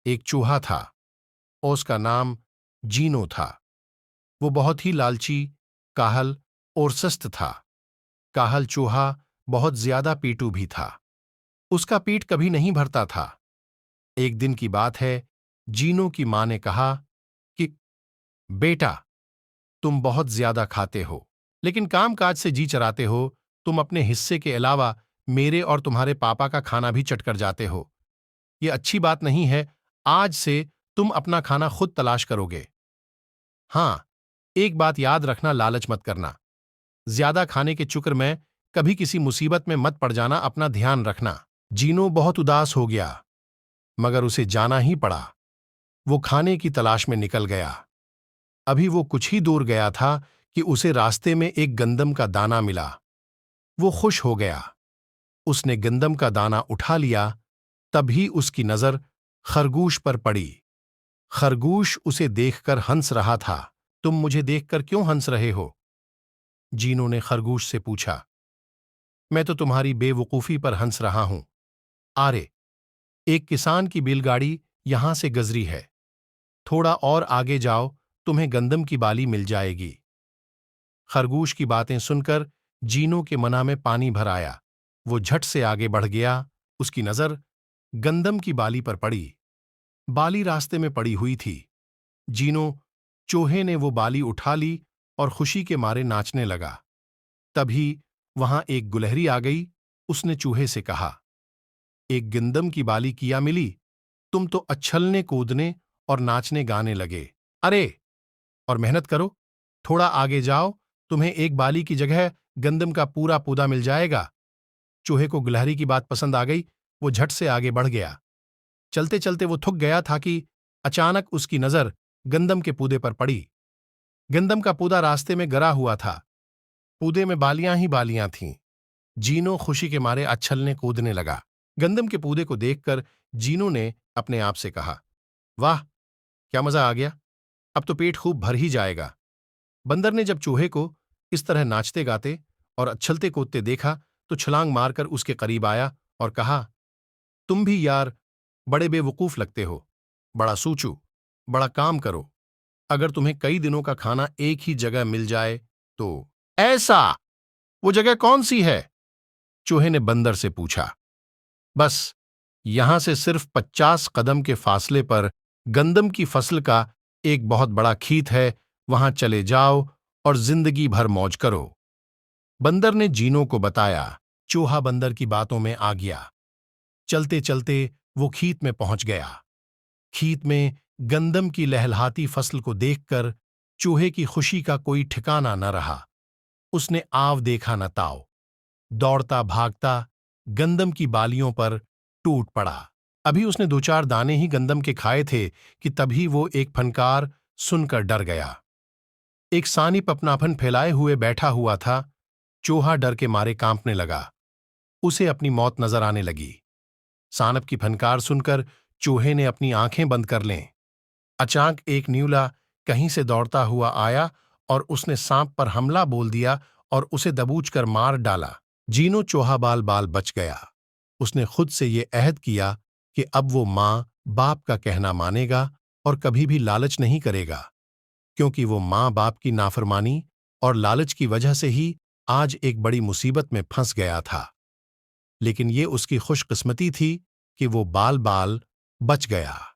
एक चूहा था और उसका नाम जीनो था। वो बहुत ही लालची, काहल और सुस्त था। काहल चूहा बहुत ज्यादा पेटू भी था। उसका पेट कभी नहीं भरता था। एक दिन की बात है, जीनो की मां ने कहा कि बेटा, तुम बहुत ज्यादा खाते हो, लेकिन कामकाज से जी चराते हो। तुम अपने हिस्से के अलावा मेरे और तुम्हारे पापा का खाना भी चट कर जाते हो। ये अच्छी बात नहीं है। आज से तुम अपना खाना खुद तलाश करोगे। हाँ, एक बात याद रखना, लालच मत करना। ज्यादा खाने के चक्कर में कभी किसी मुसीबत में मत पड़ जाना, अपना ध्यान रखना। जीनो बहुत उदास हो गया, मगर उसे जाना ही पड़ा। वो खाने की तलाश में निकल गया। अभी वो कुछ ही दूर गया था कि उसे रास्ते में एक गंदम का दाना मिला। वो खुश हो गया। उसने गंदम का दाना उठा लिया। तभी उसकी नजर खरगोश पर पड़ी। खरगोश उसे देखकर हंस रहा था। तुम मुझे देखकर क्यों हंस रहे हो? जीनो ने खरगोश से पूछा। मैं तो तुम्हारी बेवकूफी पर हंस रहा हूं। आरे, एक किसान की बैलगाड़ी यहां से गुजरी है। थोड़ा और आगे जाओ, तुम्हें गंदम की बाली मिल जाएगी। खरगोश की बातें सुनकर जीनो के मना में पानी भर आया। वो झट से आगे बढ़ गया। उसकी नजर गंदम की बाली पर पड़ी। बाली रास्ते में पड़ी हुई थी। जीनो चूहे ने वो बाली उठा ली और खुशी के मारे नाचने लगा। तभी वहां एक गुलहरी आ गई। उसने चूहे से कहा, एक गंदम की बाली किया मिली। तुम तो अच्छलने कूदने और नाचने गाने लगे। अरे, और मेहनत करो, थोड़ा आगे जाओ, तुम्हें एक बाली की जगह गंदम का पूरा पौधा मिल जाएगा। चूहे को गिलहरी की बात पसंद आ गई। वो झट से आगे बढ़ गया। चलते चलते वो थक गया था कि अचानक उसकी नजर गंदम के पौधे पर पड़ी। गंदम का पौधा रास्ते में गिरा हुआ था। पौधे में बालियां ही बालियां थीं। जीनो खुशी के मारे अच्छलने कूदने लगा। गंदम के पौधे को देखकर जीनो ने अपने आप से कहा, वाह, क्या मजा आ गया। अब तो पेट खूब भर ही जाएगा। बंदर ने जब चूहे को इस तरह नाचते गाते और अच्छलते कूदते देखा तो छलांग मारकर उसके करीब आया और कहा, तुम भी यार बड़े बेवकूफ लगते हो। बड़ा सोचो, बड़ा काम करो। अगर तुम्हें कई दिनों का खाना एक ही जगह मिल जाए तो। ऐसा? वो जगह कौन सी है? चूहे ने बंदर से पूछा। बस, यहां से सिर्फ 50 कदम के फासले पर गंदम की फसल का एक बहुत बड़ा खेत है। वहां चले जाओ और जिंदगी भर मौज करो। बंदर ने जीनो को बताया। चूहा बंदर की बातों में आ गया। चलते चलते वो खेत में पहुंच गया। खेत में गंदम की लहलहाती फसल को देखकर चूहे की खुशी का कोई ठिकाना न रहा। उसने आव देखा न ताव। दौड़ता भागता गंदम की बालियों पर टूट पड़ा। अभी उसने दो चार दाने ही गंदम के खाए थे कि तभी वो एक फनकार सुनकर डर गया। एक सानिप अपनापन फैलाए हुए बैठा हुआ था। चूहा डर के मारे कांपने लगा। उसे अपनी मौत नजर आने लगी। सानप की फनकार सुनकर चूहे ने अपनी आंखें बंद कर लें। अचानक एक न्यूला कहीं से दौड़ता हुआ आया और उसने सांप पर हमला बोल दिया और उसे दबोचकर मार डाला। जीनो चूहा बाल बाल बच गया। उसने खुद से ये अहद किया कि अब वो मां बाप का कहना मानेगा और कभी भी लालच नहीं करेगा, क्योंकि वो मां बाप की नाफरमानी और लालच की वजह से ही आज एक बड़ी मुसीबत में फंस गया था। लेकिन ये उसकी खुशकिस्मती थी कि वो बाल बाल बच गया।